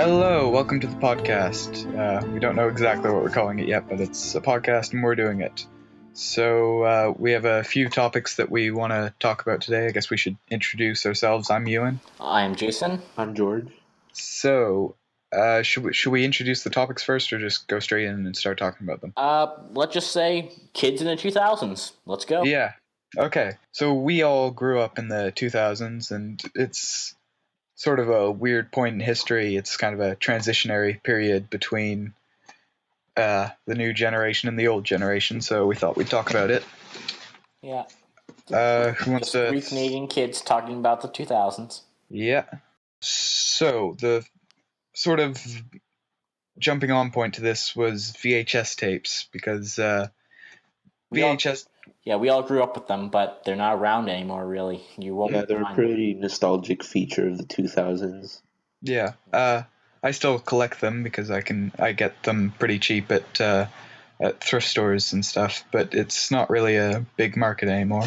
Hello, welcome to the podcast. We don't know exactly what we're calling it yet, but it's a podcast and we're doing it. So we have a few topics that we want to talk about today. I guess we should introduce ourselves. I'm Ewan. I'm Jason. I'm George. So should we introduce the topics first, or just go straight in and start talking about them? Let's just say kids in the 2000s. Let's go. Yeah. Okay. So we all grew up in the 2000s, and it's sort of a weird point in history. It's kind of a transitionary period between the new generation and the old generation, so we thought we'd talk about it. Yeah. Who wants to... Three Canadian kids talking about the 2000s. Yeah. So the sort of jumping on point to this was VHS tapes, because VHS... We all grew up with them, but they're not around anymore, really. You won't. Yeah, they're a pretty nostalgic feature of the 2000s. Yeah. I still collect them because I get them pretty cheap at thrift stores and stuff, but it's not really a big market anymore.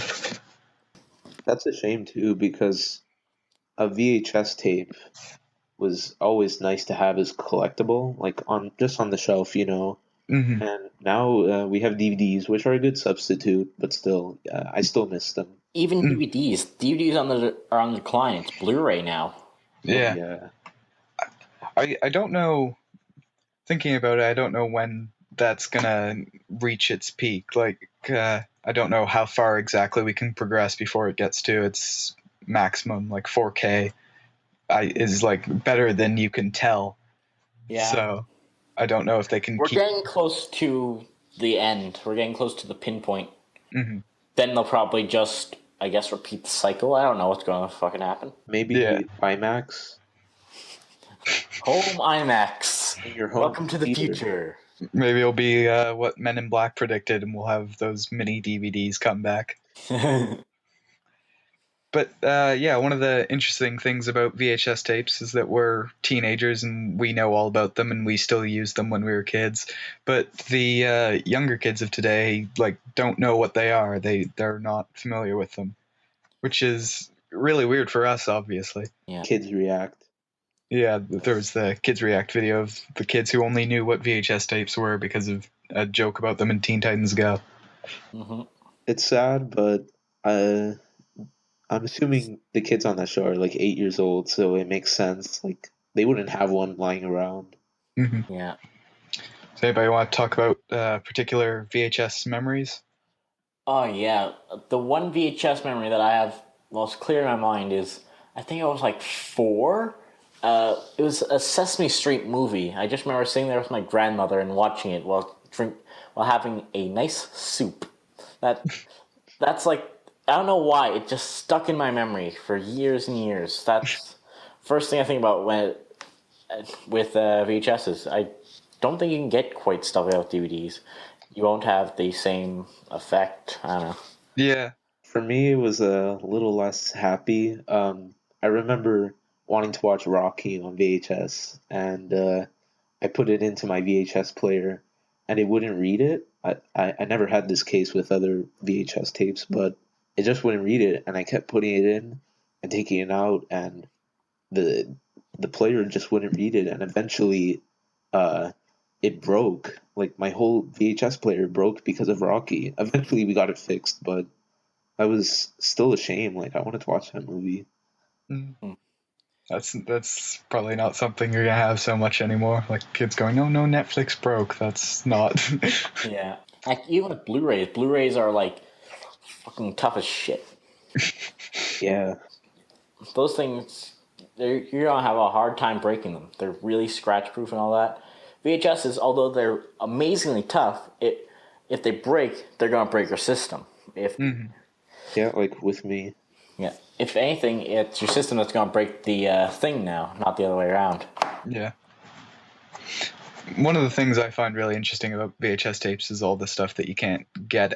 That's a shame too, because a VHS tape was always nice to have as collectible, like on the shelf, you know. Mm-hmm. And now we have DVDs, which are a good substitute, but still, I still miss them. Even DVDs. DVDs are on the decline. It's Blu-ray now. Yeah. I don't know. Thinking about it, I don't know when that's gonna reach its peak. Like, I don't know how far exactly we can progress before it gets to its maximum. Like 4K is like better than you can tell. Yeah. So I don't know if they can. We're getting close to the end. We're getting close to the pinpoint. Mm-hmm. Then they'll probably just, I guess, repeat the cycle. I don't know what's going to fucking happen. Maybe IMAX. Home IMAX. In your home Welcome to the future. Maybe it'll be what Men in Black predicted, and we'll have those mini DVDs come back. But one of the interesting things about VHS tapes is that we're teenagers and we know all about them and we still use them when we were kids. But the younger kids of today don't know what they are. They're not familiar with them, which is really weird for us, obviously. Yeah. Kids React. Yeah, there was the Kids React video of the kids who only knew what VHS tapes were because of a joke about them in Teen Titans Go. Mm-hmm. It's sad, but I'm assuming the kids on that show are like 8 years old, so it makes sense. Like, they wouldn't have one lying around. Mm-hmm. Yeah. Does anybody want to talk about particular VHS memories? Oh, yeah. The one VHS memory that I have most clear in my mind is, I think I was like 4. It was a Sesame Street movie. I just remember sitting there with my grandmother and watching it while having a nice soup. That's like, I don't know why, it just stuck in my memory for years and years. That's first thing I think about with VHSs. I don't think you can get quite stuff out DVDs. You won't have the same effect. I don't know. Yeah. For me, it was a little less happy. I remember wanting to watch Rocky on VHS, and I put it into my VHS player, and it wouldn't read it. I never had this case with other VHS tapes, but it just wouldn't read it, and I kept putting it in and taking it out, and the player just wouldn't read it, and eventually it broke. Like, my whole VHS player broke because of Rocky. Eventually we got it fixed, but I was still ashamed. Like, I wanted to watch that movie. Mm-hmm. That's probably not something you're gonna have so much anymore. Like, kids going, "Oh no, Netflix broke." That's not. Yeah. Like, even with Blu-rays are like fucking tough as shit. Yeah. Those things, you're gonna have a hard time breaking them. They're really scratch-proof and all that. VHSs, although they're amazingly tough, if they break, they're gonna break your system. Yeah, like with me. Yeah. If anything, it's your system that's gonna break the thing now, not the other way around. Yeah. One of the things I find really interesting about VHS tapes is all the stuff that you can't get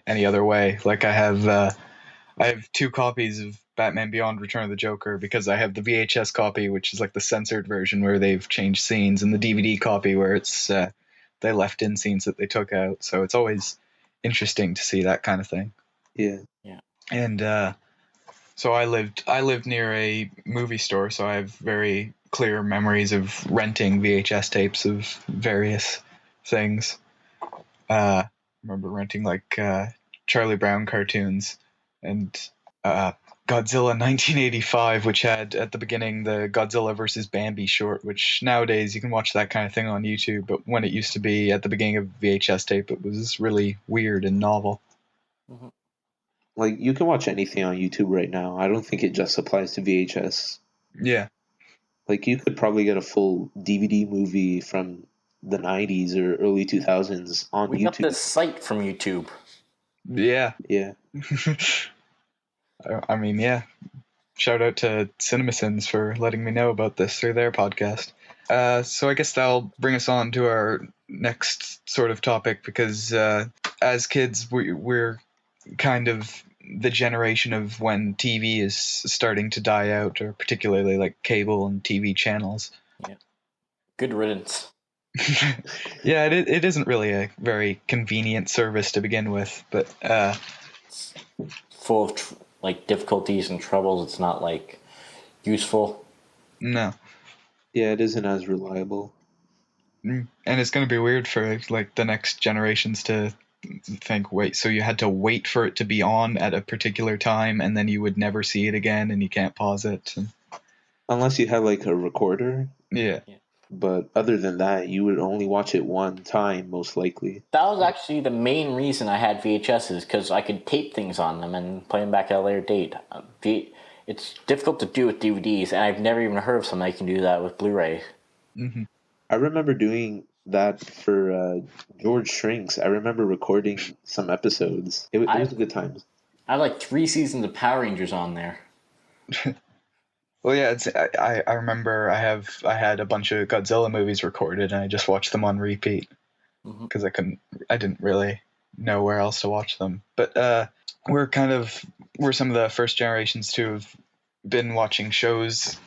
any other way. Like, I have 2 copies of Batman Beyond Return of the Joker because I have the VHS copy, which is like the censored version where they've changed scenes, and the DVD copy where it's they left in scenes that they took out. So it's always interesting to see that kind of thing. Yeah. And so I lived near a movie store, so I have very clear memories of renting VHS tapes of various things. I remember renting like Charlie Brown cartoons and Godzilla 1985, which had at the beginning the Godzilla versus Bambi short, which nowadays you can watch that kind of thing on YouTube, but when it used to be at the beginning of VHS tape, it was really weird and novel. Mm-hmm. Like, you can watch anything on YouTube right now. I don't think it just applies to VHS. Yeah. Like, you could probably get a full DVD movie from the 90s or early 2000s on We YouTube. got this site from YouTube. Yeah. Yeah. I mean, yeah. Shout out to CinemaSins for letting me know about this through their podcast. So I guess that'll bring us on to our next sort of topic, because as kids, we're kind of the generation of when TV is starting to die out, or particularly like cable and TV channels. Yeah. Good riddance. Yeah, it isn't really a very convenient service to begin with, but It's full of like difficulties and troubles. It's not like useful. no. Yeah, it isn't as reliable. And it's going to be weird for like the next generations to think, wait, so you had to wait for it to be on at a particular time and then you would never see it again and you can't pause it. Unless you had like a recorder. Yeah. But other than that, you would only watch it one time, most likely. That was actually the main reason I had VHSs, because I could tape things on them and play them back at a later date. It's difficult to do with DVDs, and I've never even heard of something that can do that with Blu-ray. Mm-hmm. I remember doing that for George Shrinks. I remember recording some episodes. It was a good time. I have like 3 seasons of Power Rangers on there. Well, yeah, I remember I had a bunch of Godzilla movies recorded and I just watched them on repeat because I didn't really know where else to watch them. But we're some of the first generations to have been watching shows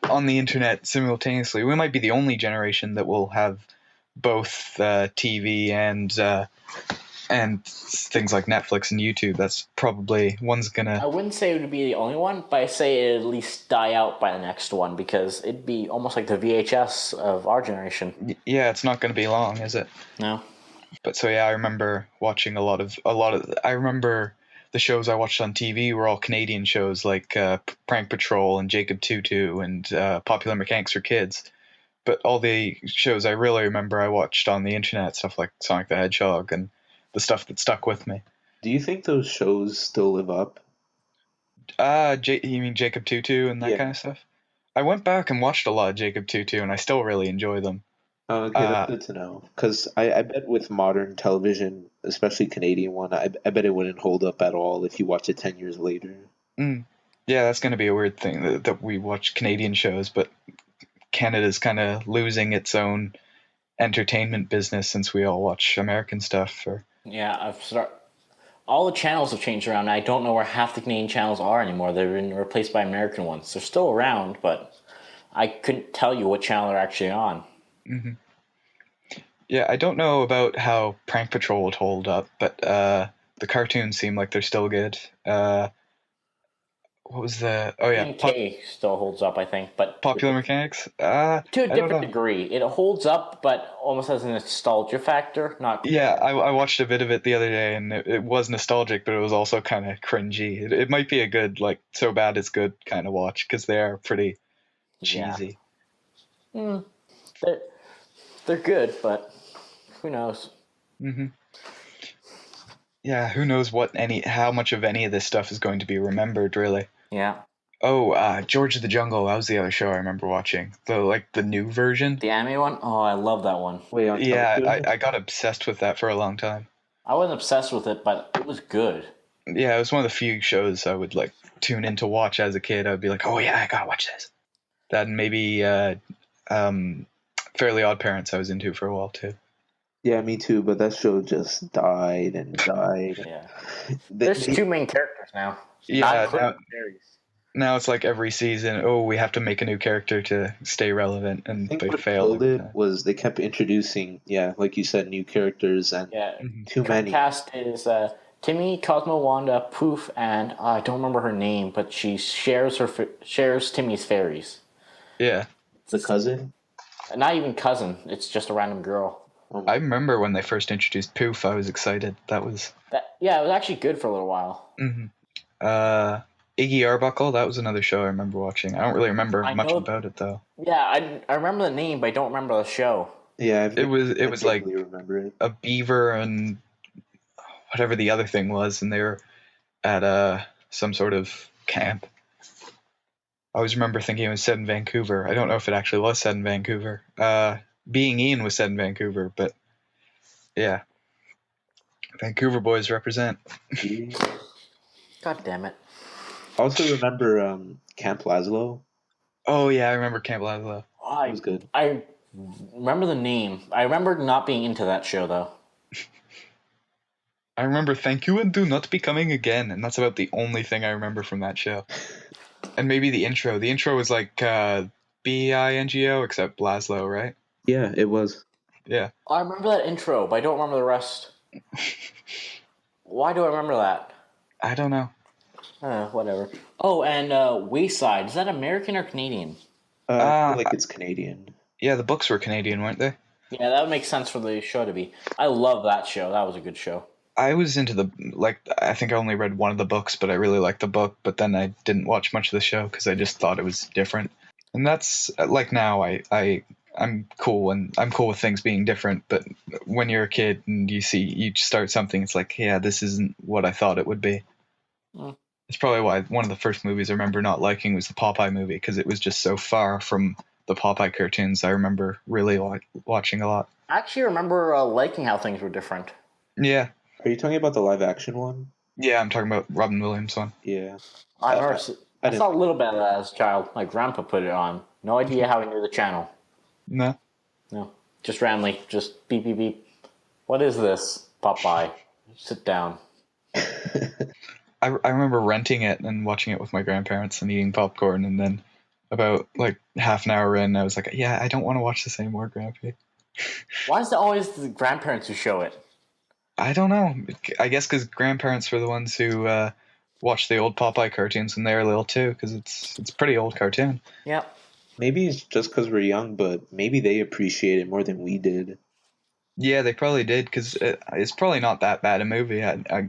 on the internet simultaneously. We might be the only generation that will have both TV and things like Netflix and YouTube. That's probably one's gonna. I wouldn't say it would be the only one, but I say it'd at least die out by the next one, because it'd be almost like the VHS of our generation. Yeah, it's not going to be long, is it? No. But so yeah, I remember watching a lot of. I remember the shows I watched on TV were all Canadian shows like Prank Patrol and Jacob Tutu and Popular Mechanics for Kids. But all the shows I really remember I watched on the internet, stuff like Sonic the Hedgehog and the stuff that stuck with me. Do you think those shows still live up? You mean Jacob Tutu and that kind of stuff? I went back and watched a lot of Jacob Tutu, and I still really enjoy them. Oh, okay, that's good to know. Because I bet with modern television, especially Canadian one, I bet it wouldn't hold up at all if you watch it 10 years later. Yeah, that's going to be a weird thing that we watch Canadian shows, but Canada's kind of losing its own entertainment business since we all watch American stuff. Yeah, all the channels have changed around. I don't know where half the Canadian channels are anymore. They've been replaced by American ones. They're still around, but I couldn't tell you what channel they're actually on. Mm-hmm. Yeah, I don't know about how Prank Patrol would hold up, but the cartoons seem like they're still good. What was the? Oh yeah, K still holds up, I think, but Popular Mechanics. To a different degree, it holds up, but almost has a nostalgia factor. Not yeah, I watched a bit of it the other day, and it was nostalgic, but it was also kind of cringy. It might be a good, like, so bad it's good kind of watch, because they are pretty cheesy. Yeah. They're good, but who knows? Mm-hmm. Yeah, who knows how much of any of this stuff is going to be remembered, really. Yeah. Oh, George of the Jungle. That was the other show I remember watching. The new version. The anime one? Oh, I love that one. Wait, I got obsessed with that for a long time. I wasn't obsessed with it, but it was good. Yeah, it was one of the few shows I would, like, tune in to watch as a kid. I would be like, oh yeah, I gotta watch this. That and maybe Fairly Odd Parents I was into for a while, too. Yeah, me too, but that show just died and died. Yeah. There's 2 main characters now. Yeah, now it's like every season, we have to make a new character to stay relevant, and I think they what failed. killed it was they kept introducing, like you said, new characters and too many. Cast is Timmy, Cosmo, Wanda, Poof, and I don't remember her name, but she shares Timmy's fairies. Yeah. The cousin? Not even cousin. It's just a random girl. I remember when they first introduced Poof, I was excited. That was... Yeah, it was actually good for a little while. Iggy Arbuckle, that was another show I remember watching. I don't really remember much about it, though. Yeah, I remember the name, but I don't remember the show. Yeah, it was like remember it. a beaver and whatever the other thing was, and they were at some sort of camp. I always remember thinking it was set in Vancouver. I don't know if it actually was set in Vancouver. Being Ian was set in Vancouver, but yeah. Vancouver boys represent. God damn it. I also remember Camp Lazlo. Oh yeah, I remember Camp Lazlo. It was good. I remember the name. I remember not being into that show, though. I remember Thank You and Do Not Be Coming Again, and that's about the only thing I remember from that show. And maybe the intro. The intro was like Bingo, except Lazlo, right? Yeah, it was. Yeah. I remember that intro, but I don't remember the rest. Why do I remember that? I don't know. Whatever. Oh, and Wayside. Is that American or Canadian? I feel like it's Canadian. Yeah, the books were Canadian, weren't they? Yeah, that would make sense for the show to be. I love that show. That was a good show. I was into I think I only read one of the books, but I really liked the book, but then I didn't watch much of the show because I just thought it was different. And that's, like, now I'm cool, and I'm cool with things being different, but when you're a kid and you start something, it's like, yeah, this isn't what I thought it would be. Mm. It's probably why one of the first movies I remember not liking was the Popeye movie, because it was just so far from the Popeye cartoons I remember really watching a lot. I actually remember liking how things were different. Yeah. Are you talking about the live action one? Yeah, I'm talking about Robin Williams one. Yeah. I saw a little bit of that as a child. My grandpa put it on. No idea how he knew the channel. No. Just randomly. Just beep, beep, beep. What is this? Popeye. Sit down. I remember renting it and watching it with my grandparents and eating popcorn, and then about like half an hour in, I was like, yeah, I don't want to watch this anymore, Grandpa. Why is it always the grandparents who show it? I don't know. I guess because grandparents were the ones who watched the old Popeye cartoons when they were little too, because it's a pretty old cartoon. Yeah. Maybe it's just because we're young, but maybe they appreciate it more than we did. Yeah, they probably did, because it's probably not that bad a movie.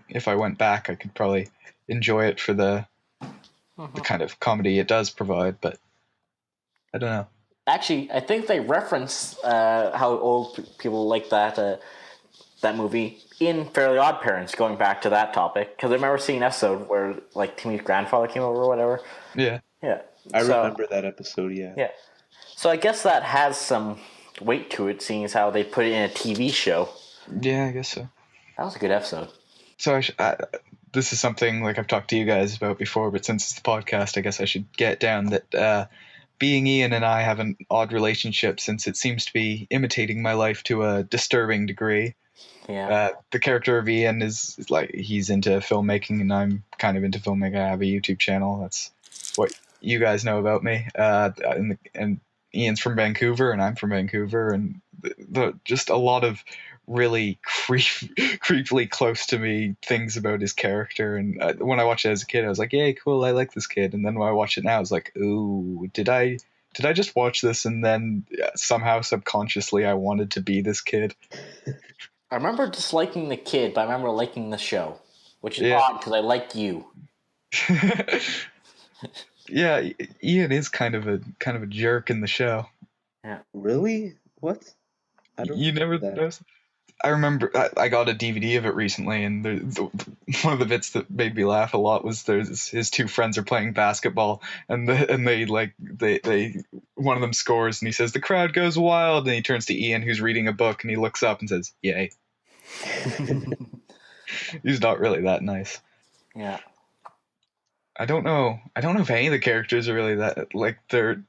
If I went back, I could probably enjoy it for the kind of comedy it does provide, but I don't know. Actually, I think they reference how old people like that movie in Fairly Odd Parents, going back to that topic, because I remember seeing an episode where like Timmy's grandfather came over or whatever. Yeah. I remember that episode, yeah. Yeah. So I guess that has some weight to it, seeing as how they put it in a TV show. Yeah, I guess so. That was a good episode. So this is something like I've talked to you guys about before, but since it's the podcast, I guess I should get down that being Ian and I have an odd relationship, since it seems to be imitating my life to a disturbing degree. Yeah. The character of Ian is like, he's into filmmaking, and I'm kind of into filmmaking. I have a YouTube channel. That's what you guys know about me. And Ian's from Vancouver, and I'm from Vancouver, and just a lot of really creepily close to me things about his character. And when I watched it as a kid, I was like, "Yay, cool! I like this kid." And then when I watch it now, I was like, "Ooh, did I just watch this?" And then somehow subconsciously, I wanted to be this kid. I remember disliking the kid, but I remember liking the show, which is odd because I like you. Yeah, Ian is kind of a jerk in the show. Yeah. Really? What? You never noticed? I remember I got a DVD of it recently, and one of the bits that made me laugh a lot was his two friends are playing basketball, and they one of them scores, and he says the crowd goes wild, and he turns to Ian, who's reading a book, and he looks up and says, "Yay." He's not really that nice. Yeah. I don't know if any of the characters are really that, like, they're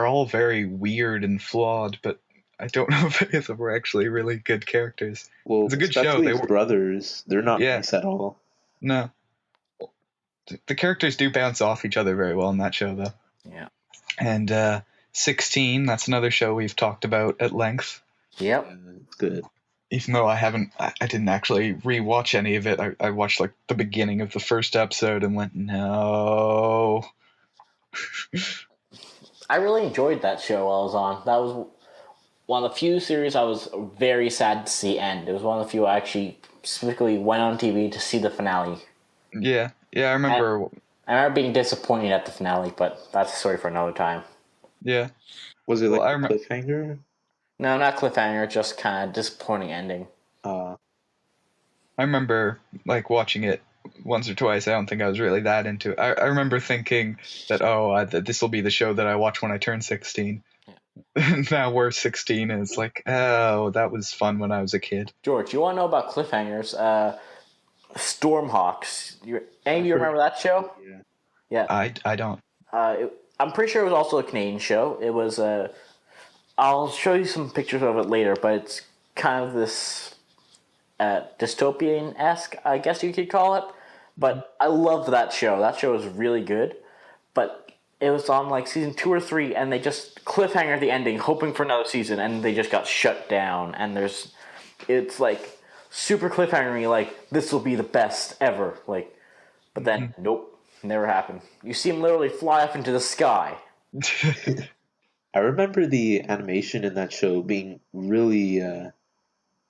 all very weird and flawed, but I don't know if any of them were actually really good characters. Well, it's a good show. They were brothers. They're not nice at all. No. The characters do bounce off each other very well in that show, though. Yeah. And 16, that's another show we've talked about at length. Yep. It's good. Even though I didn't actually rewatch any of it. I watched like the beginning of the first episode and went, no. I really enjoyed that show while I was on. That was one of the few series I was very sad to see end. It was one of the few I actually specifically went on TV to see the finale. Yeah, I remember. I remember being disappointed at the finale, but that's a story for another time. Yeah. Was it Well, like a cliffhanger? No, not cliffhanger, just kind of disappointing ending. I remember like watching it once or twice. I don't think I was really that into it. I remember thinking that this will be the show that I watch when I turn 16. Yeah. Now we're 16 and it's like, oh, that was fun when I was a kid. George, you want to know about cliffhangers? Stormhawks. Any of you remember that show? Yeah. I don't. I'm pretty sure it was also a Canadian show. It was I'll show you some pictures of it later, but it's kind of this dystopian-esque, I guess you could call it. But I loved that show. That show was really good. But it was on like season 2 or 3, and they just cliffhanger the ending, hoping for another season, and they just got shut down. And it's like super cliffhangery, like this will be the best ever. Like, but then nope, never happened. You see him literally fly up into the sky. I remember the animation in that show being really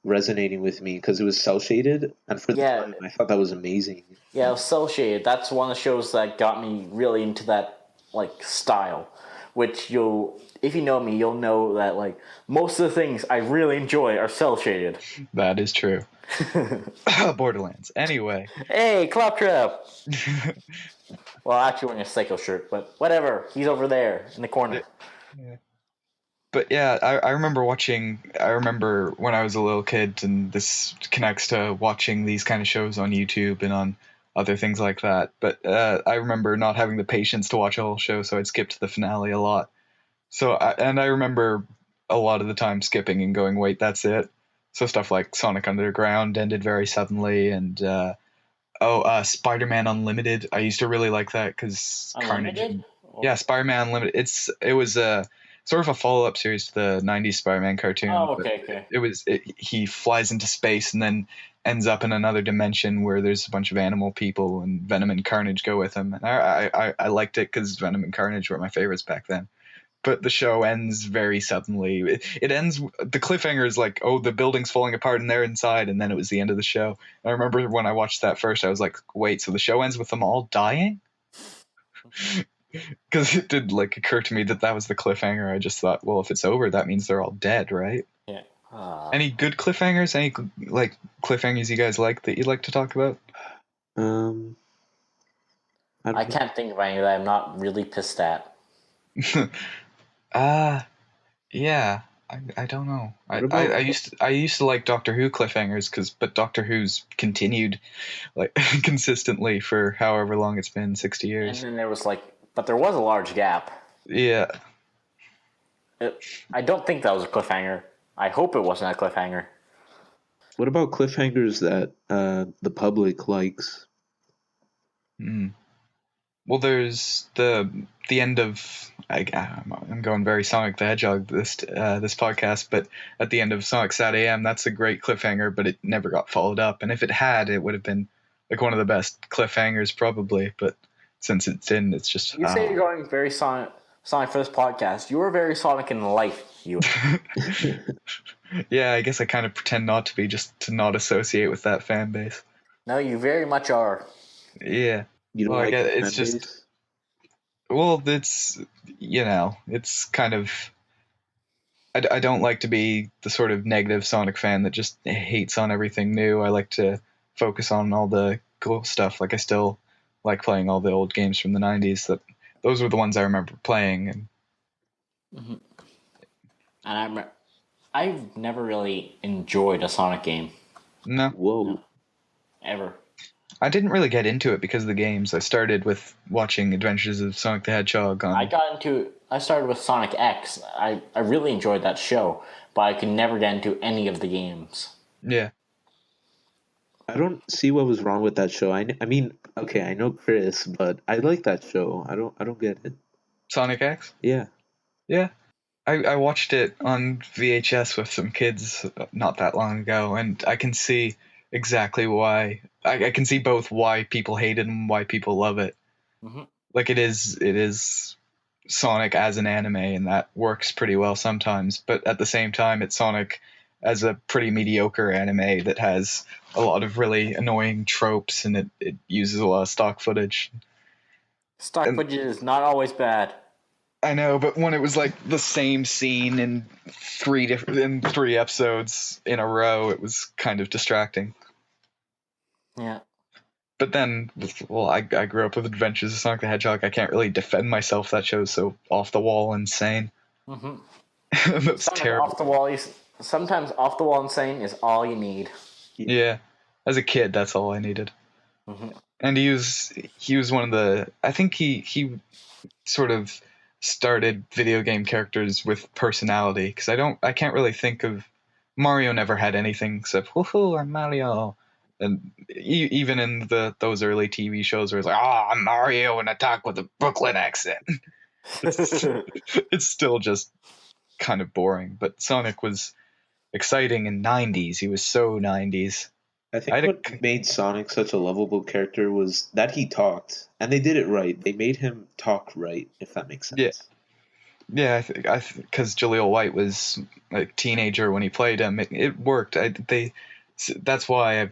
resonating with me because it was cell shaded, and for the time, I thought that was amazing. Yeah, it was cell shaded. That's one of the shows that got me really into that like style. Which if you know me, you'll know that like most of the things I really enjoy are cell shaded. That is true. Borderlands. Anyway. Hey, Claptrap. Well, actually wearing a Psycho shirt, but whatever. He's over there in the corner. Yeah. But yeah, I remember when I was a little kid, and this connects to watching these kind of shows on YouTube and on other things like that. But I remember not having the patience to watch a whole show, so I'd skip to the finale a lot. I remember a lot of the time skipping and going, wait, that's it. So stuff like Sonic Underground ended very suddenly, and Spider-Man Unlimited. I used to really like that because Carnage. Yeah, Spider-Man Unlimited. It was sort of a follow-up series to the 90s Spider-Man cartoon. Oh, okay. He flies into space and then ends up in another dimension where there's a bunch of animal people, and Venom and Carnage go with him. And I liked it because Venom and Carnage were my favorites back then. But the show ends very suddenly. It ends, the cliffhanger is like, oh, the building's falling apart and they're inside, and then it was the end of the show. And I remember when I watched that first, I was like, wait, so the show ends with them all dying? Because it did like occur to me that was the cliffhanger. I just thought, well, if it's over, that means they're all dead, right? Yeah. Any good cliffhangers? Any like cliffhangers you guys like that you'd like to talk about? I can't think of any that I'm not really pissed at. Yeah. I don't know. I used to like Doctor Who cliffhangers but Doctor Who's continued like consistently for however long it's been, 60 years. And then there was a large gap. Yeah. I don't think that was a cliffhanger. I hope it wasn't a cliffhanger. What about cliffhangers that the public likes? Well, there's the end of I'm going very Sonic the Hedgehog this podcast, but at the end of Sonic Sat AM, that's a great cliffhanger, but it never got followed up. And if it had, it would have been like one of the best cliffhangers probably. But since it didn't, it's just. You say you're going very Sonic for this podcast. You were very Sonic in life. You. Yeah, I guess I kind of pretend not to be, just to not associate with that fan base. No, you very much are. Yeah. You don't like it's just base? Well, it's it's kind of I don't like to be the sort of negative Sonic fan that just hates on everything new. I like to focus on all the cool stuff. Like I still like playing all the old games from the 90s. Those were the ones I remember playing. And and I've never really enjoyed a Sonic game. No. Whoa. No. Ever. I didn't really get into it because of the games. I started with watching Adventures of Sonic the Hedgehog. I started with Sonic X. I really enjoyed that show, but I could never get into any of the games. Yeah. I don't see what was wrong with that show. I mean, okay, I know Chris, but I like that show. I don't get it. Sonic X? Yeah. Yeah. I watched it on VHS with some kids not that long ago, and I can see exactly why. I can see both why people hate it and why people love it. Mm-hmm. Like it is Sonic as an anime, and that works pretty well sometimes. But at the same time, it's Sonic as a pretty mediocre anime that has a lot of really annoying tropes, and it uses a lot of stock footage. Stock And footage is not always bad. I know, but when it was like the same scene in three episodes in a row, it was kind of distracting. Yeah. But then, well, I grew up with Adventures of Sonic the Hedgehog. I can't really defend myself. That show's so off the wall insane. Mm-hmm. That was terrible. Sometimes off the wall insane is all you need. Yeah, as a kid, that's all I needed. Mm-hmm. And he was one of the. I think he sort of started video game characters with personality, because I can't really think of. Mario never had anything except "Woohoo, I'm Mario," and even in those early TV shows where it's like, "Oh, I'm Mario and I talk with a Brooklyn accent," it's still just kind of boring. But Sonic was exciting in '90s. He was so '90s. I think what made Sonic such a lovable character was that he talked, and they did it right. They made him talk right, if that makes sense. Yeah. Yeah, I think because Jaleel White was a teenager when he played him, it worked. That's why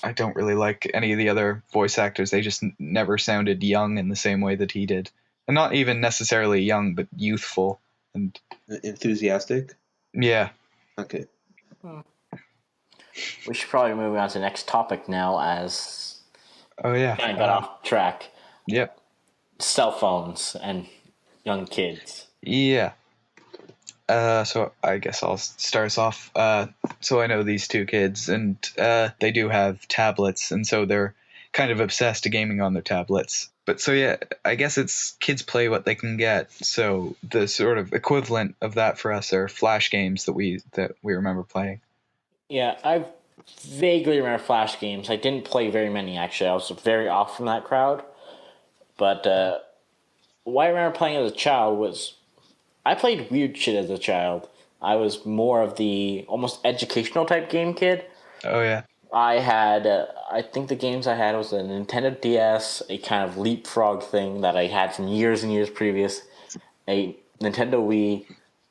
I don't really like any of the other voice actors. They just never sounded young in the same way that he did, and not even necessarily young, but youthful. And Enthusiastic? yeah, Okay. We should probably move on to the next topic now, as oh yeah, kind of got off track. Yep, Cell phones and young kids. yeah. So I guess I'll start us off. So I know these two kids, and they do have tablets, and so they're kind of obsessed to gaming on their tablets. But so yeah, I guess it's kids play what they can get. So the sort of equivalent of that for us are Flash games that we remember playing. Yeah, I vaguely remember Flash games. I didn't play very many, actually. I was very off from that crowd. But what I remember playing as a child was... I played weird shit as a child. I was more of the almost educational type game kid. Oh yeah. I had, I think the games I had was a Nintendo DS, a kind of leapfrog thing that I had from years and years previous, a Nintendo Wii,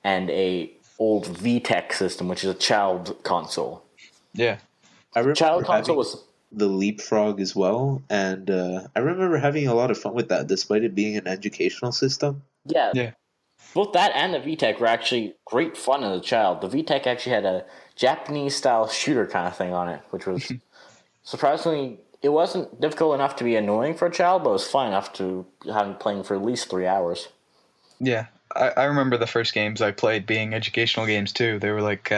and a old VTech system, which is a child console. Yeah. I remember Child console was... the Leapfrog as well, and I remember having a lot of fun with that, despite it being an educational system. Yeah. Yeah. Both that and the VTech were actually great fun as a child. The VTech actually had a Japanese-style shooter kind of thing on it, which was surprisingly... It wasn't difficult enough to be annoying for a child, but it was fun enough to have it playing for at least 3 hours. Yeah. I remember the first games I played being educational games too. They were like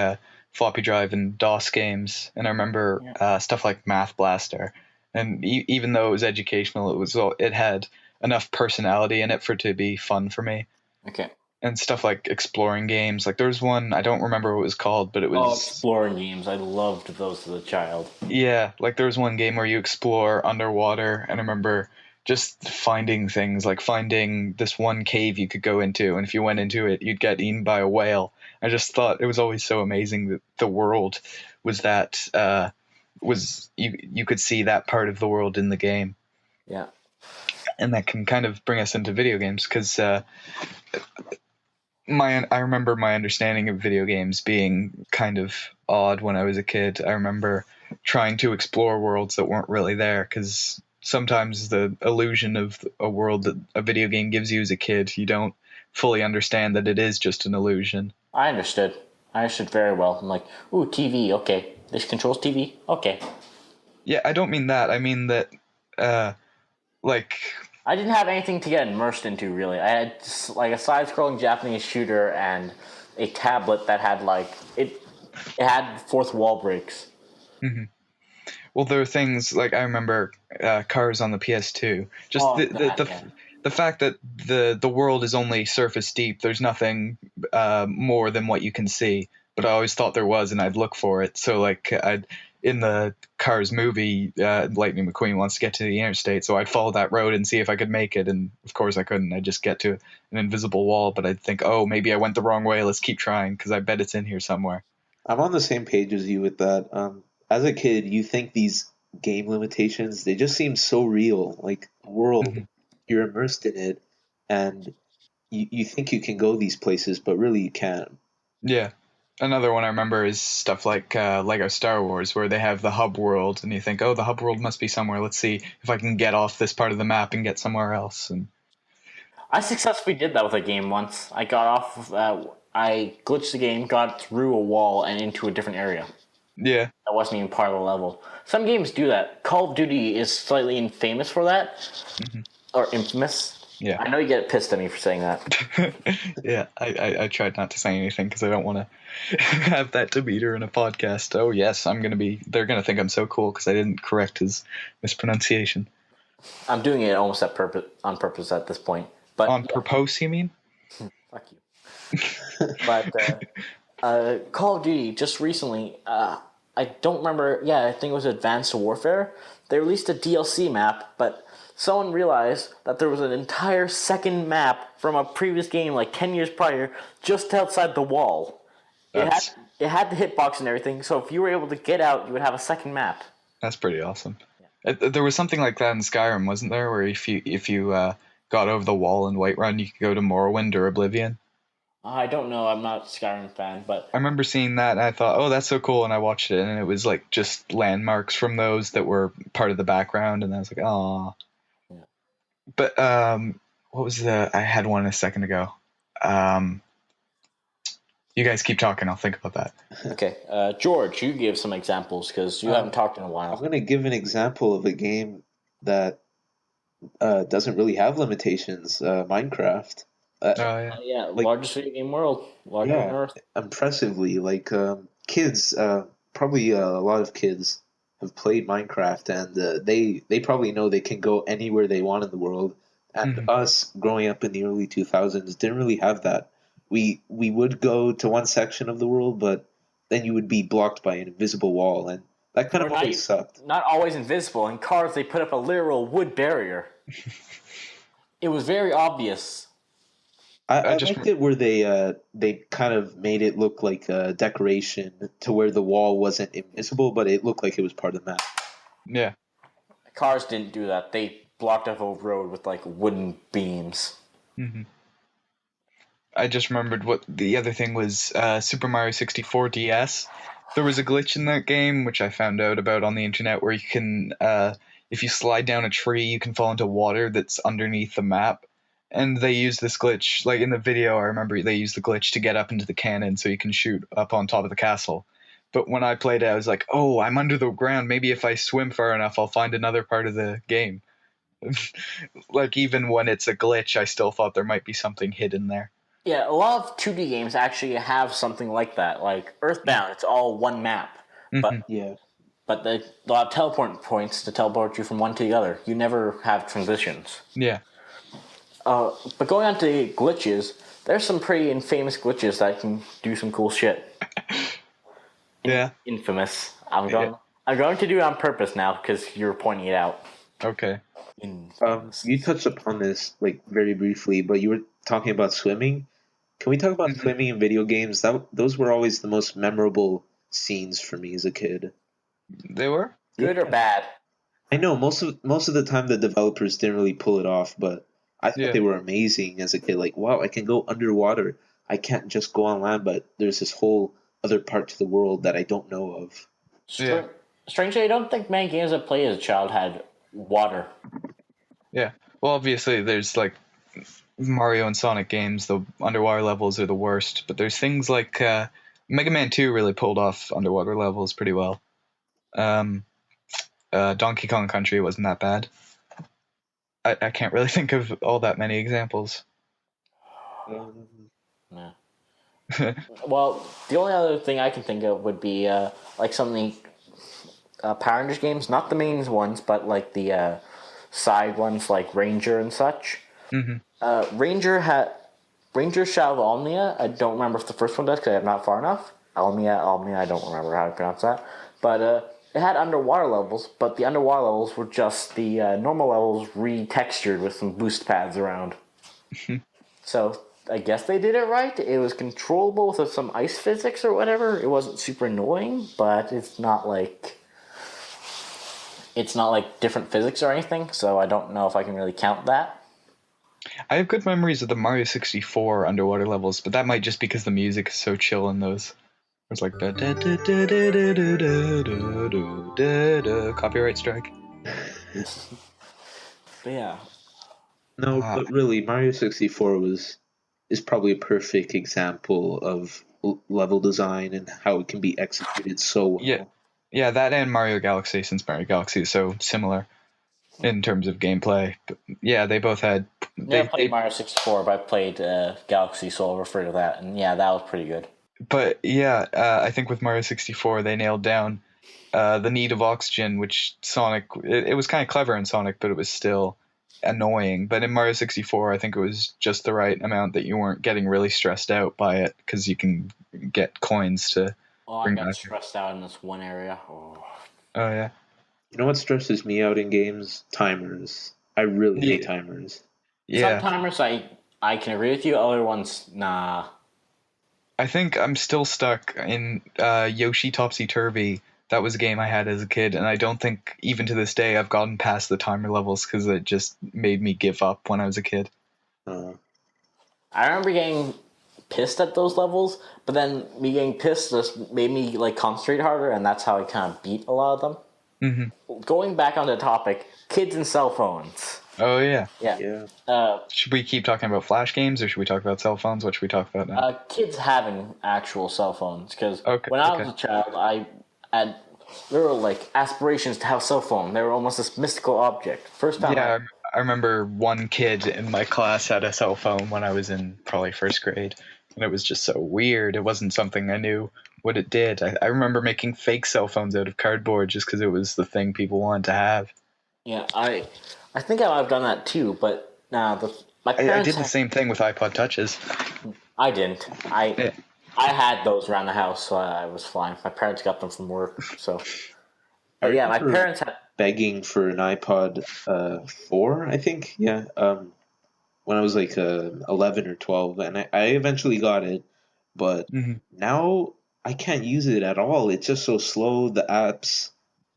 floppy drive and DOS games, and I remember stuff like Math Blaster. And even though it was educational, it had enough personality in it for it to be fun for me. Okay. And stuff like exploring games. Like there was one, I don't remember what it was called, but it was... Oh, exploring games. I loved those as a child. Yeah, like there was one game where you explore underwater, and I remember just finding things, like finding this one cave you could go into, and if you went into it, you'd get eaten by a whale. I just thought it was always so amazing that the world was you could see that part of the world in the game. Yeah. And that can kind of bring us into video games, because I remember my understanding of video games being kind of odd when I was a kid. I remember trying to explore worlds that weren't really there, because sometimes the illusion of a world that a video game gives you as a kid, you don't fully understand that it is just an illusion. I understood. I understood very well. I'm like, ooh, TV, okay. This controls TV? Okay. Yeah, I don't mean that. I mean that, like... I didn't have anything to get immersed into, really. I had just, like a side-scrolling Japanese shooter and a tablet that had it had fourth wall breaks. Mm-hmm. Well, there were things like I remember Cars on the PS2. Just the fact that the world is only surface deep. There's nothing more than what you can see. But I always thought there was, and I'd look for it. So like in the Cars movie, Lightning McQueen wants to get to the interstate, so I'd follow that road and see if I could make it, and of course I couldn't. I'd just get to an invisible wall, but I'd think, oh, maybe I went the wrong way, let's keep trying, because I bet it's in here somewhere. I'm on the same page as you with that. As a kid, you think these game limitations, they just seem so real, like the world, you're immersed in it, and you think you can go these places, but really you can't. Yeah. Another one I remember is stuff like Lego Star Wars, where they have the hub world, and you think, oh, the hub world must be somewhere. Let's see if I can get off this part of the map and get somewhere else. And I successfully did that with a game once. I got off. I glitched the game, got through a wall, and into a different area. yeah, That wasn't even part of the level. Some games do that. Call of Duty is slightly infamous for that, or infamous. yeah, I know you get pissed at me for saying that. yeah. I tried not to say anything because I don't want to have that demeanor in a podcast. Oh yes, They're gonna think I'm so cool because I didn't correct his mispronunciation. I'm doing it almost on purpose at this point. But On purpose, you mean? fuck you. But Call of Duty just recently, I don't remember. Yeah, I think it was Advanced Warfare. They released a DLC map, but someone realized that there was an entire second map from a previous game, like 10 years prior, just outside the wall. That's It had the hitbox and everything, so if you were able to get out, you would have a second map. that's pretty awesome. There was something like that in Skyrim, wasn't there? Where if you got over the wall in Whiterun, you could go to Morrowind or Oblivion. I don't know. I'm not a Skyrim fan, but I remember seeing that and I thought, oh, that's so cool. And I watched it and it was like just landmarks from those that were part of the background. And I was like, oh. Yeah. But what was I had one a second ago. You guys keep talking. I'll think about that. okay. George, you give some examples because you haven't talked in a I'm while. going to give an example of a game that doesn't really have limitations. Minecraft. Yeah, like- largest video game world, largest on Earth. Impressively, like kids, probably a lot of kids have played Minecraft, and they probably know they can go anywhere they want in the world. And us, growing up in the early 2000s, didn't really have that. We would go to one section of the world, but then you would be blocked by an invisible wall, and that kind of always sucked. Not always invisible. In cars, they put up a literal wood barrier. It was very obvious. I liked it where they kind of made it look like a decoration to where the wall wasn't invisible, but it looked like it was part of the map. Yeah. Cars didn't do that. They blocked off a road with like wooden beams. I just remembered what the other thing was. Super Mario 64 DS. There was a glitch in that game, which I found out about on the internet, where you can, if you slide down a tree, you can fall into water that's underneath the map. And they use this glitch, like in the video, I remember they used the glitch to get up into the cannon so you can shoot up on top of the castle. But when I played it, I was like, oh, I'm under the ground. Maybe if I swim far enough, I'll find another part of the game. Like, even when it's a glitch, I still thought there might be something hidden there. Yeah, a lot of 2D games actually have something like that. Like Earthbound, it's all one map. But Yeah. But they'll have teleport points to teleport you from one to the other. You never have transitions. Yeah. But going on to glitches, there's some pretty infamous glitches that can do some cool shit. Yeah. Infamous. I'm going to do it on purpose now because you're pointing it out. Okay. You touched upon this like very briefly, but you were talking about swimming. Can we talk about swimming in video games? Those were always the most memorable scenes for me as a kid. They were? Good or bad? I know most of the time the developers didn't really pull it off, but I thought they were amazing as a kid. Like, wow, I can go underwater. I can't just go on land, but there's this whole other part to the world that I don't know of. Strangely, I don't think many games I played as a child had water. Yeah. Well, obviously, there's like Mario and Sonic games. The underwater levels are the worst, but there's things like Mega Man 2 really pulled off underwater levels pretty well. Donkey Kong Country wasn't that bad. I can't really think of all that many examples. Yeah. Well, the only other thing I can think of would be like some of the Power Rangers games, not the main ones, but like the side ones like Ranger and such. Ranger Shadow of Omnia. I don't remember if the first one does because I'm not far enough. Omnia, I don't remember how to pronounce that. But it had underwater levels, but the underwater levels were just the normal levels retextured with some boost pads around. So I guess they did it right. It was controllable with some ice physics or whatever. It wasn't super annoying, but it's not like different physics or anything. So I don't know if I can really count that. I have good memories of the Mario 64 underwater levels, but that might just because the music is so chill in those. It's like copyright strike. But yeah, No, Ah, but really, Mario 64 is probably a perfect example of level design and how it can be executed so yeah, well. yeah, that and Mario Galaxy, since Mario Galaxy is so similar in terms of gameplay. But yeah, they both had never they played Mario 64, but I played Galaxy, so I'll refer to that. And yeah, that was pretty good. but yeah, I think with Mario 64 they nailed down the need of oxygen, which Sonic it was kind of clever in Sonic, but it was still annoying. But in Mario 64, I think it was just the right amount that you weren't getting really stressed out by it because you can get coins to Oh, I bring got back. stressed out in this one area. Oh. Oh yeah, You know what stresses me out in games? Timers. I really hate yeah, timers. Some yeah. timers I can agree with you. Other ones, nah. I think I'm still stuck in Yoshi Topsy Turvy. That was a game I had as a kid, and I don't think even to this day I've gotten past the timer levels because it just made me give up when I was a kid. Uh, I remember getting pissed at those levels, but then me getting pissed just made me like concentrate harder, and that's how I kind of beat a lot of them. Going back on the topic, kids and cell phones. Oh yeah. Yeah. yeah. Should we keep talking about flash games, or should we talk about cell phones? What should we talk about now? Kids having actual cell phones, because Okay. when I was Okay. a child, I had literal like aspirations to have a cell phone. They were almost this mystical object. First time Yeah, I remember one kid in my class had a cell phone when I was in probably first grade, and it was just so weird. It wasn't something I knew what it did. I remember making fake cell phones out of cardboard just because it was the thing people wanted to have. yeah, I think I might have done that too, but nah, my I parents did the same thing with iPod touches. I didn't. Yeah. I had those around the house, so I was fine. My parents got them from work, so. I But yeah, my remember parents had. begging for an iPod 4, I think. Yeah. When I was like 11 or 12, and I eventually got it, but Hmm. now I can't use it at all. It's just so slow. The apps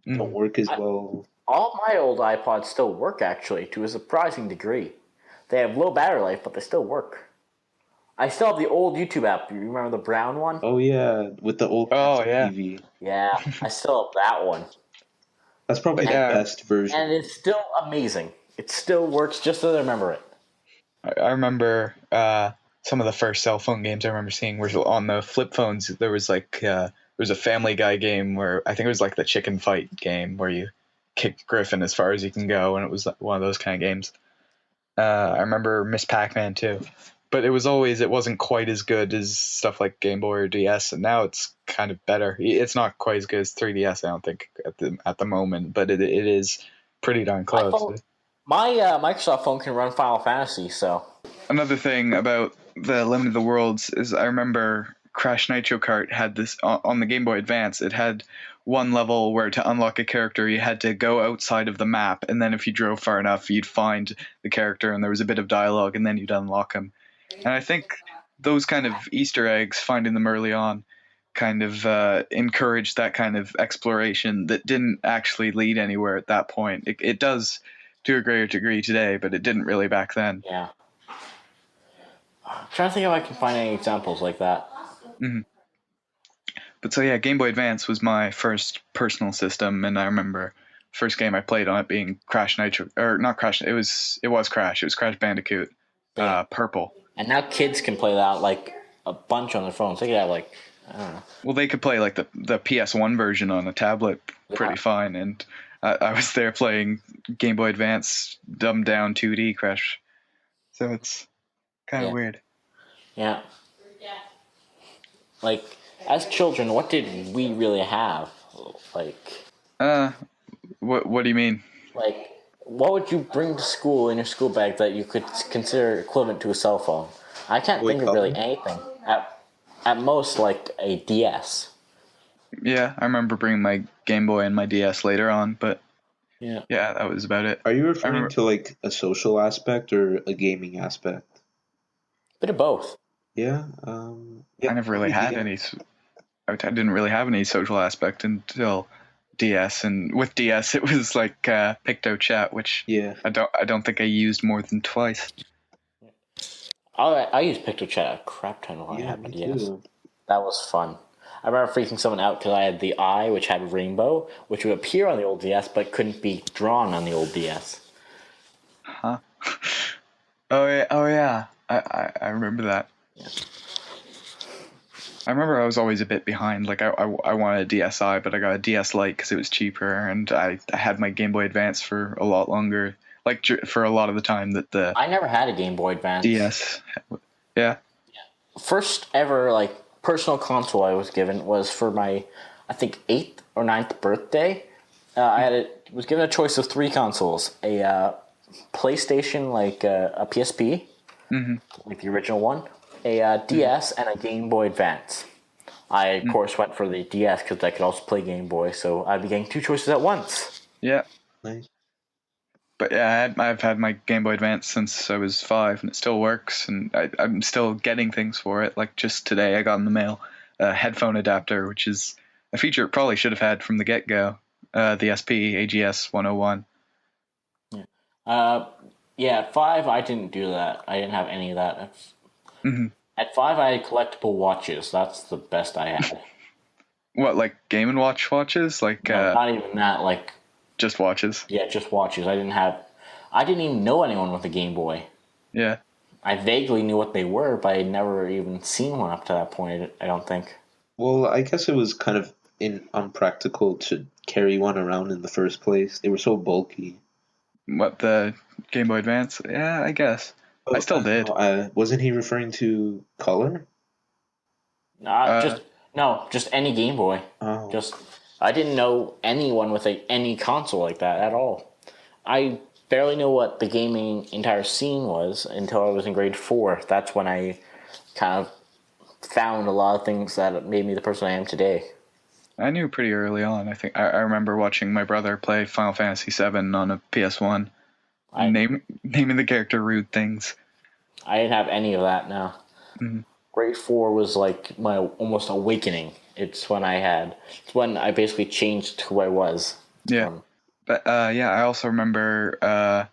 don't Hmm. work as well. All my old iPods still work, actually, to a surprising degree. They have low battery life, but they still work. I still have the old YouTube app. You remember the brown one? Oh yeah, with the old Oh Apple yeah, TV. Yeah, I still have that one. That's probably the yeah. best version. And it's still amazing. It still works just as I remember it. I remember some of the first cell phone games I remember seeing were on the flip phones. There was like there was a Family Guy game where I think it was like the chicken fight game where you kick Griffin as far as you can go, and it was one of those kind of games. I remember Miss Pac-Man too, but it wasn't quite as good as stuff like Game Boy or DS, and now it's kind of better. It's not quite as good as 3DS, I don't think at the moment, but it is pretty darn My close. phone, my Microsoft phone can run Final Fantasy, so Another thing about the Limit of the Worlds is I remember Crash Nitro Kart had this on the Game Boy Advance. It had one level where to unlock a character you had to go outside of the map, and then if you drove far enough you'd find the character and there was a bit of dialogue and then you'd unlock him. And I think those kind of Easter eggs, finding them early on, kind of encouraged that kind of exploration that didn't actually lead anywhere at that point. It does to a greater degree today, but it didn't really back then. yeah. I'm trying to think if I can find any examples like that. Hmm. But so yeah, Game Boy Advance was my first personal system, and I remember first game I played on it being Crash Nitro, or not Crash. It was Crash. It was Crash Bandicoot, Yeah. Purple. And now kids can play that like a bunch on their phones. They could have like I don't know. Well, they could play like the PS1 version on a tablet pretty fine, and I was there playing Game Boy Advance dumbed down 2D Crash. So it's kind of Yeah. weird. Yeah. Like as children, what did we really have? Like What do you mean? like what would you bring to school in your school bag that you could consider equivalent to a cell phone? I can't Toy think of really color? anything. At most like a DS. Yeah, I remember bringing my Game Boy and my DS later on, but Yeah. yeah, that was about it. Are you I referring remember, to like a social aspect or a gaming aspect? Bit of both. Yeah. I never really had any. I didn't really have any social aspect until DS, and with DS it was like Picto Chat, which Yeah. I don't think I used more than twice. I used picture chat a crap ton when I Yeah, had my me DS. too. That was fun. I remember freaking someone out because I had the eye, which had rainbow, which would appear on the old DS, but couldn't be drawn on the old DS. Huh? Oh yeah. I remember that. Yeah. I remember I was always a bit behind. Like I wanted a DSi, but I got a DS Lite because it was cheaper, and I had my Game Boy Advance for a lot longer. Like for a lot of the time that the I never had a Game Boy Advance. DS. Yeah. First ever like personal console I was given was for my, I think 8th or 9th birthday. Was given a choice of 3 consoles: a PlayStation, like a PSP, Hmm. like the original one, a DS, and a Game Boy Advance. I of course went for the DS because I could also play Game Boy, so I'd be getting 2 choices at once. Yeah. Nice. But yeah, I've had my Game Boy Advance since I was 5, and it still works, and I'm still getting things for it. Like just today, I got in the mail a headphone adapter, which is a feature it probably should have had from the get-go. The SP AGS 101. Yeah. Uh, yeah, at 5, I didn't do that. I didn't have any of that. Hmm. At 5, I had collectible watches. That's the best I had. What, like Game and Watch watches? Like No, not even that. Like, just watches? yeah, just watches. I didn't even know anyone with a Game Boy. Yeah. I vaguely knew what they were, but I'd never even seen one up to that point, I don't think. Well, I guess it was kind of unpractical to carry one around in the first place. They were so bulky. What, the Game Boy Advance? Yeah, I guess. I Oh, still I don't did. know. Wasn't he referring to color? Uh, Just no, just any Game Boy. Oh, Just I didn't know anyone with any console like that at all. I barely knew what the gaming entire scene was until I was in grade 4. That's when I kind of found a lot of things that made me the person I am today. I knew pretty early on. I think I remember watching my brother play Final Fantasy VII on a PS1. I Naming the character rude things. I didn't have any of that now. Hmm. Grade 4 was like my almost awakening. It's when I basically changed who I was. Yeah. But yeah, I also remember I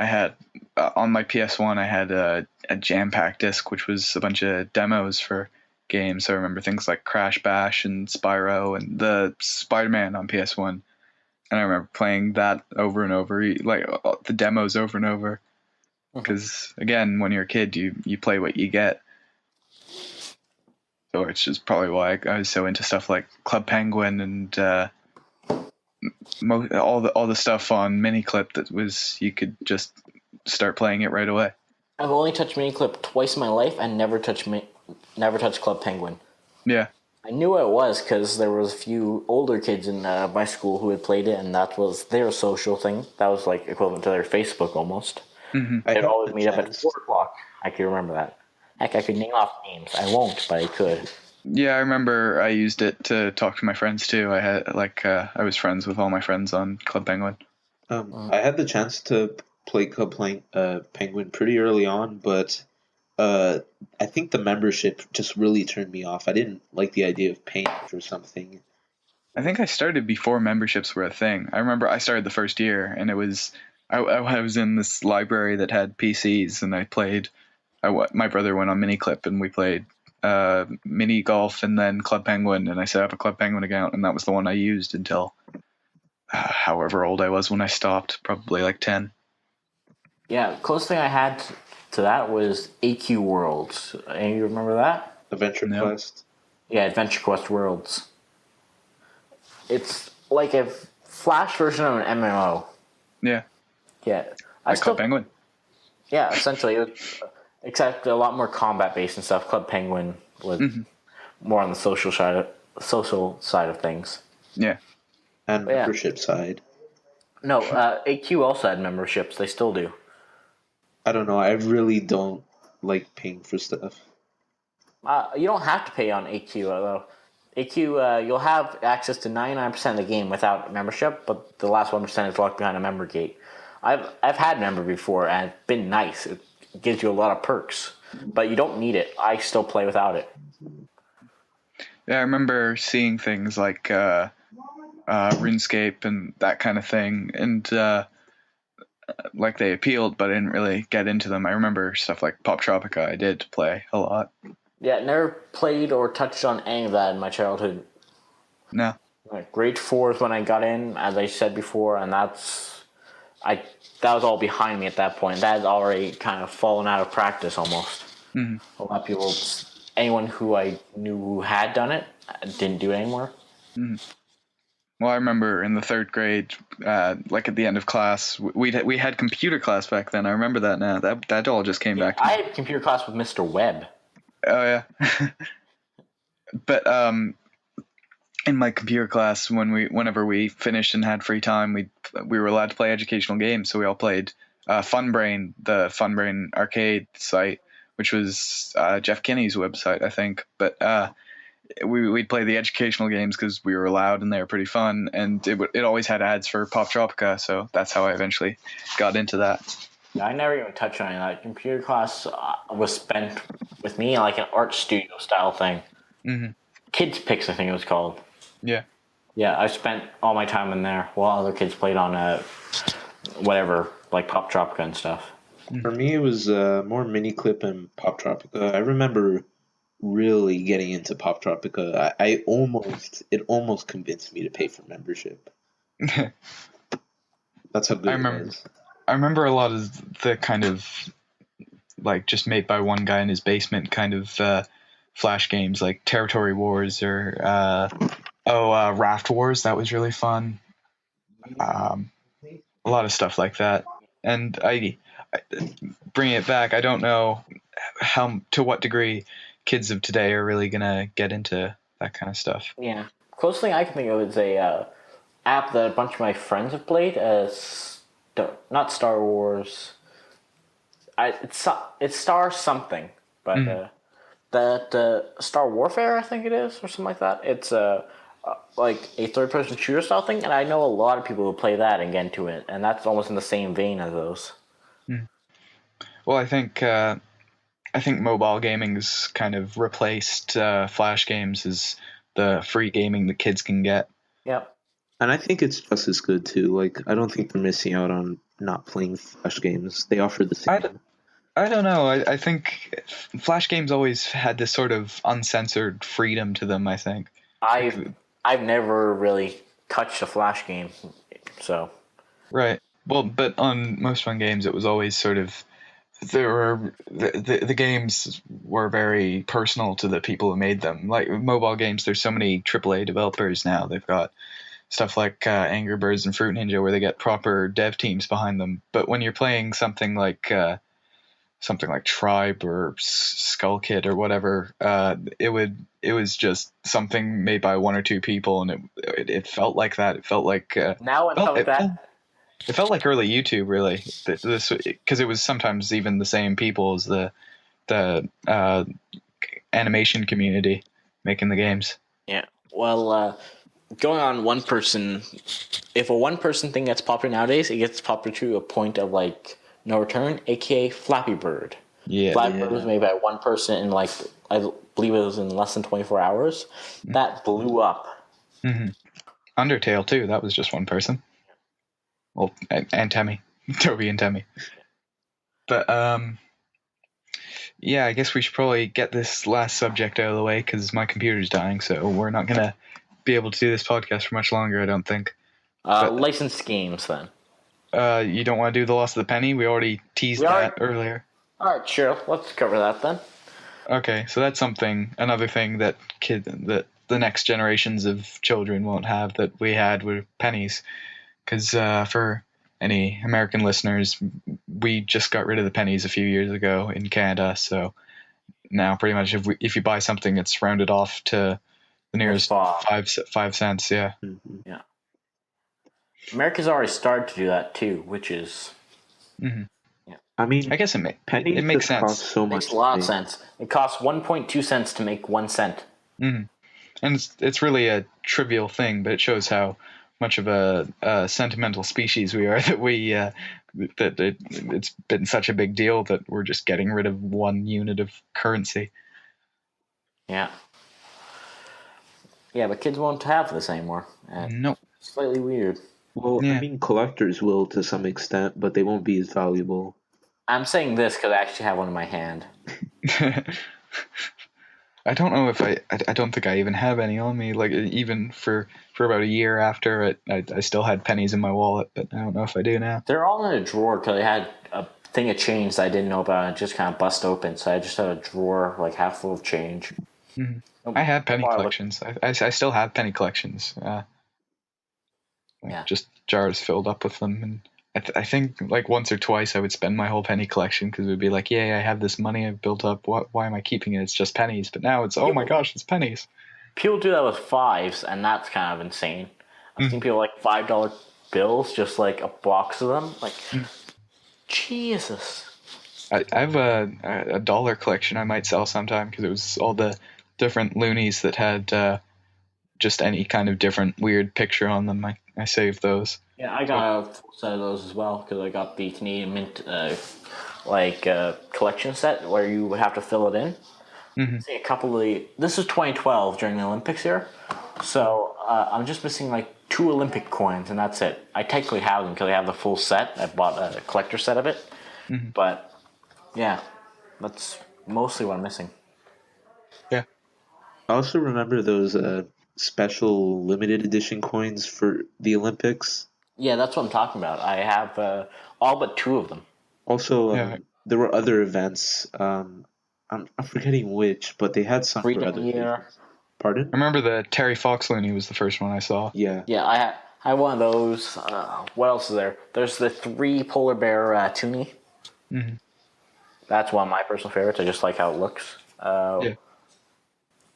had on my PS1 I had a jam pack disc which was a bunch of demos for games. So I remember things like Crash Bash and Spyro and the Spider-Man on PS1. And I remember playing that over and over, like the demos over and over. Because again, when you're a kid, you play what you get. So it's just probably why I was so into stuff like Club Penguin and all the stuff on Miniclip that was you could just start playing it right away. I've only touched Miniclip twice in my life and never touched Club Penguin. Yeah. I knew what it was because there was a few older kids in my school who had played it, and that was their social thing. That was like equivalent to their Facebook almost. Hmm. I They'd had always the meet up at chance. 4 o'clock. I can remember that. Heck, I could name off names. I won't, but I could. Yeah, I remember I used it to talk to my friends too. I had I was friends with all my friends on Club Penguin. I had the chance to play Penguin pretty early on, but uh, I think the membership just really turned me off. I didn't like the idea of paying for something. I think I started before memberships were a thing. I remember I started the first year, and it was I was in this library that had PCs, and I played. My brother went on Miniclip, and we played mini golf, and then Club Penguin, and I set up a Club Penguin account, and that was the one I used until however old I was when I stopped, probably like 10. Yeah, close thing I had to that was AQ Worlds. And you remember that? Adventure No. Quest. Yeah, Adventure Quest Worlds. It's like a Flash version of an MMO. Yeah, Yeah, like Club Penguin. Yeah, essentially, except a lot more combat based and stuff. Club Penguin was more on the social side of things. Yeah. And Yeah. membership side. No, AQ also had memberships. They still do. I don't know. I really don't like paying for stuff. You don't have to pay on AQ though. AQ, you'll have access to 99% of the game without membership, but the last 1% is locked behind a member gate. I've had member before, and it's been nice. It gives you a lot of perks, but you don't need it. I still play without it. Yeah, I remember seeing things like RuneScape and that kind of thing, and like they appealed, but I didn't really get into them. I remember stuff like Pop Tropica I did play a lot. Yeah, never played or touched on any of that in my childhood. No. Like grade 4 is when I got in, as I said before, and that was all behind me at that point. That had already kind of fallen out of practice almost. Mm-hmm. A lot of people, anyone who I knew who had done it, didn't do it anymore. Mm-hmm. Well, I remember in the 3rd grade, like at the end of class, we had computer class back then. I remember that now. That all just came back to me. I had computer class with Mr. Webb. Oh yeah. But in my computer class, whenever we finished and had free time, we were allowed to play educational games. So we all played Funbrain, the Funbrain arcade site, which was Jeff Kinney's website, I think. But we'd play the educational games because we were allowed, and they were pretty fun. And it always had ads for Pop Tropica, so that's how I eventually got into that. Yeah, I never even touched on any of that. Computer class was spent with me like an art studio style thing. Mm-hmm. Kids Picks, I think it was called. Yeah. Yeah, I spent all my time in there while other kids played on whatever, like Pop Tropica and stuff. For me, it was more Miniclip and Pop Tropica. I remember really getting into Pop Tropica. It almost convinced me to pay for membership. That's how good it was. I remember a lot of the kind of like just made by one guy in his basement kind of Flash games like Territory Wars or Raft Wars. That was really fun. A lot of stuff like that. And I bring it back. I don't know to what degree kids of today are really gonna get into that kind of stuff. Yeah, closest thing I can think of is a app that a bunch of my friends have played. Not Star Wars. It's Star something, but that Star Warfare, I think it is, or something like that. It's like a third-person shooter style thing, and I know a lot of people who play that and get into it, and that's almost in the same vein as those. Well, I think mobile gaming's kind of replaced Flash games as the free gaming that kids can get. Yep. And I think it's just as good too. Like, I don't think they're missing out on not playing Flash games. They offer the same. I don't know. I think Flash games always had this sort of uncensored freedom to them, I think. I've never really touched a Flash game, so. Right. Well, but on most fun games, it was always sort of the games were very personal to the people who made them. Like mobile games, there's so many AAA developers now. They've got stuff like Angry Birds and Fruit Ninja where they get proper dev teams behind them. But when you're playing something like Tribe or Skull Kid or whatever, it was just something made by one or two people, and it felt like that. It felt like It felt like early YouTube, really. This because it was sometimes even the same people as the animation community making the games. Yeah. Well, going on one person, if a one person thing gets popular nowadays, it gets popular to a point of like no return, aka Flappy Bird. Yeah. Flappy Bird was made by one person in like I believe it was in less than 24 hours. That blew up. Mm-hmm. Undertale too. That was just one person. Well, and Temmie, Toby and Temmie. But yeah, I guess we should probably get this last subject out of the way because my computer's dying, so we're not gonna be able to do this podcast for much longer, I don't think. Licensed games, then. You don't want to do the Lost of the Penny? We already teased that earlier. All right, sure. Let's cover that then. Okay, so that's another thing that the next generations of children won't have that we had with pennies. Because for any American listeners, we just got rid of the pennies a few years ago in Canada. So now pretty much if you buy something, it's rounded off to the nearest 5 cents. Yeah. Mm-hmm. Yeah. America's already started to do that too, which is. Mm-hmm. Yeah. I mean, I guess it makes sense. So much. Makes a lot of sense. It costs 1.2 cents to make 1 cent. Mm-hmm. And it's really a trivial thing, but it shows how much of a sentimental species we are that it's been such a big deal that we're just getting rid of one unit of currency. Yeah. Yeah, but kids won't have this anymore. Nope. Slightly weird. Well, I Yeah. mean, collectors will to some extent, but they won't be as valuable. I'm saying this because I actually have one in my hand. I don't know if I don't think I even have any on me. Like even for about a year after it, I still had pennies in my wallet, but I don't know if I do now. They're all in a drawer because I had a thing of change that I didn't know about and it just kind of bust open. So I just had a drawer like half full of change. Mhm. I had So penny far, collections. I still have penny collections. Like Yeah. just jars filled up with them, and I think like once or twice I would spend my whole penny collection because it would be like, yay, I have this money I've built up. Why am I keeping it? It's just pennies. But now it's, oh my gosh, it's pennies. People do that with fives, and that's kind of insane. I've Mm. seen people like $5 bills, just like a box of them. Like, Mm. Jesus. I have a dollar collection I might sell sometime because it was all the different loonies that had just any kind of different weird picture on them. I saved those. Yeah, I got a full set of those as well because I got the Canadian Mint collection set where you would have to fill it in. Mhm. See a couple of the. This was 2012 during the Olympics here, so I'm just missing like 2 Olympic coins and that's it. I technically have them because I have the full set. I bought a collector set of it, Mhm. but yeah, that's mostly what I'm missing. Yeah. I also remember those special limited edition coins for the Olympics. Yeah, that's what I'm talking about. I have all but 2 of them. Also, Yeah. there were other events. I'm forgetting which, but they had some for Freedom other Year. nations. I Pardon? remember the Terry Fox loony was the first one I saw. Yeah. Yeah, I had one of those. What else is there? There's the 3 polar bear toonie. Mhm. That's one of my personal favorites. I just like how it looks. Yeah.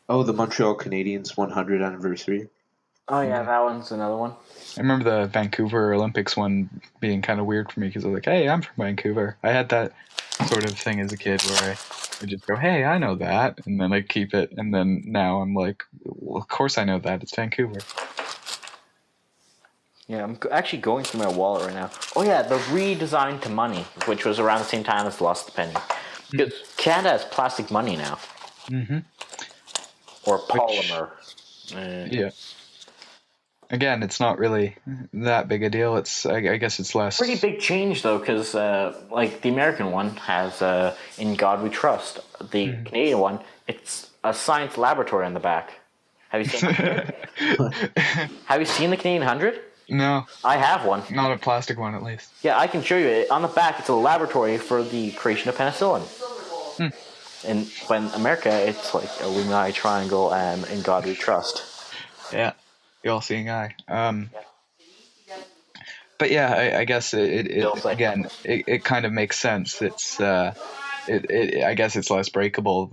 Oh, the Montreal Canadiens 100th anniversary. Oh yeah, Yeah. that one's another one. I remember the Vancouver Olympics one being kind of weird for me because I was like, hey, I'm from Vancouver. I had that sort of thing as a kid where I would just go, hey, I know that. And then I keep it. And then now I'm like, well, of course I know that. It's Vancouver. Yeah, I'm actually going through my wallet right now. Oh yeah, the redesigned to money, which was around the same time as the lost penny. Because Canada has plastic money now, Mm-hmm. or polymer. Yeah. Again, it's not really that big a deal. I guess it's less. Pretty big change though, because like the American one has "In God We Trust." The Canadian one, it's a science laboratory on the back. Have you seen? Have you seen the Canadian 100? No, I have one. not a plastic one at least. Yeah, I can show you it. On the back, it's a laboratory for the creation of penicillin. And when America, it's like Illuminati Triangle and "In God We Trust." Yeah, the all-seeing eye. But yeah, I guess it kind of makes sense. I guess it's less breakable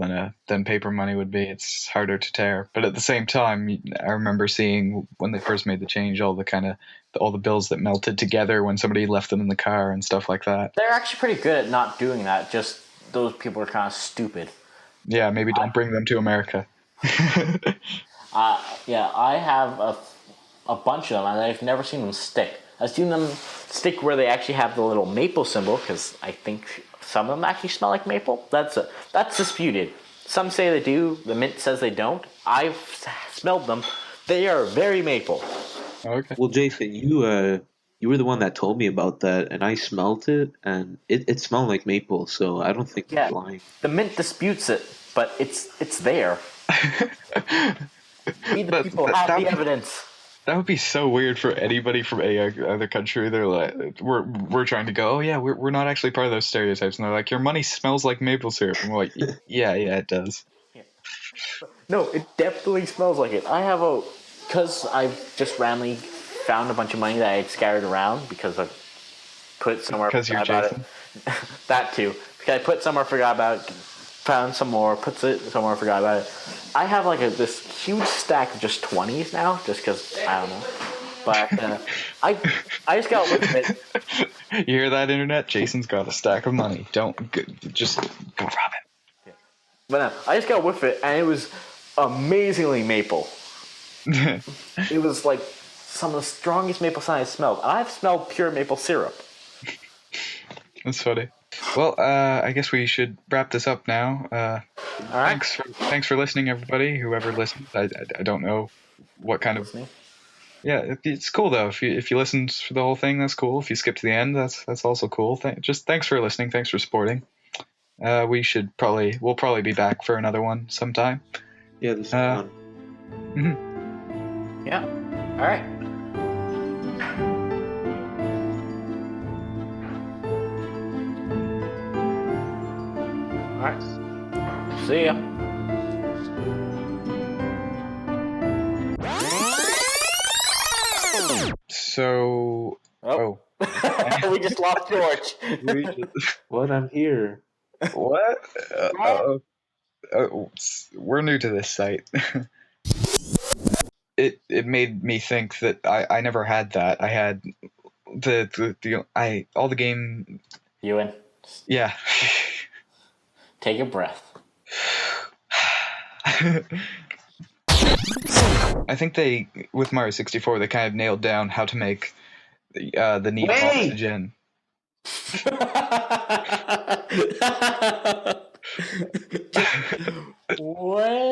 than paper money would be. It's harder to tear. But at the same time, I remember seeing when they first made the change, all the bills that melted together when somebody left them in the car and stuff like that. They're actually pretty good at not doing that. Just those people are kind of stupid. Yeah, maybe don't bring them to America. Yeah, I have a bunch of them, and I've never seen them stick. I've seen them stick where they actually have the little maple symbol, because I think some of them actually smell like maple. That's disputed. Some say they do. The Mint says they don't. I've smelled them. They are very maple. Okay. Well, Jason, you were the one that told me about that, and I smelled it, and it smelled like maple. So I don't think you're Yeah, lying. the Mint disputes it, but it's there. We the people have the evidence. That would be so weird for anybody from any other country. They're like, we're trying to go, oh yeah, we're not actually part of those stereotypes. And they're like, your money smells like maple syrup. And we're like, yeah, it does. No, it definitely smells like it. Because I've just randomly found a bunch of money that I had scattered around because I put it somewhere. Because you're forgot Jason. About it. That too. Because I put it somewhere, forgot about it. Found some more, puts it somewhere, forgot about it. I have like this huge stack of just 20s now, just because I don't know. But I just got with it. You hear that, internet? Jason's got a stack of money. Just go rob it. But no, I just got with it, and it was amazingly maple. It was like some of the strongest maple scent I smelled. I've smelled pure maple syrup. That's funny. Well, I guess we should wrap this up now. All right. Thanks for listening, everybody. Whoever listened, I don't know what kind of Yeah, it's cool though. If you listened for the whole thing, that's cool. If you skip to the end, that's also cool. Just thanks for listening. Thanks for supporting. We'll probably be back for another one sometime. Yeah, this is fun. Yeah. All right. All right. See ya. So, We just lost George. What? I'm here. What? We're new to this site. It made me think that I never had that. I had all the game. Ewan. Yeah. Take a breath. I think with Mario 64, they kind of nailed down how to make the neon oxygen. What?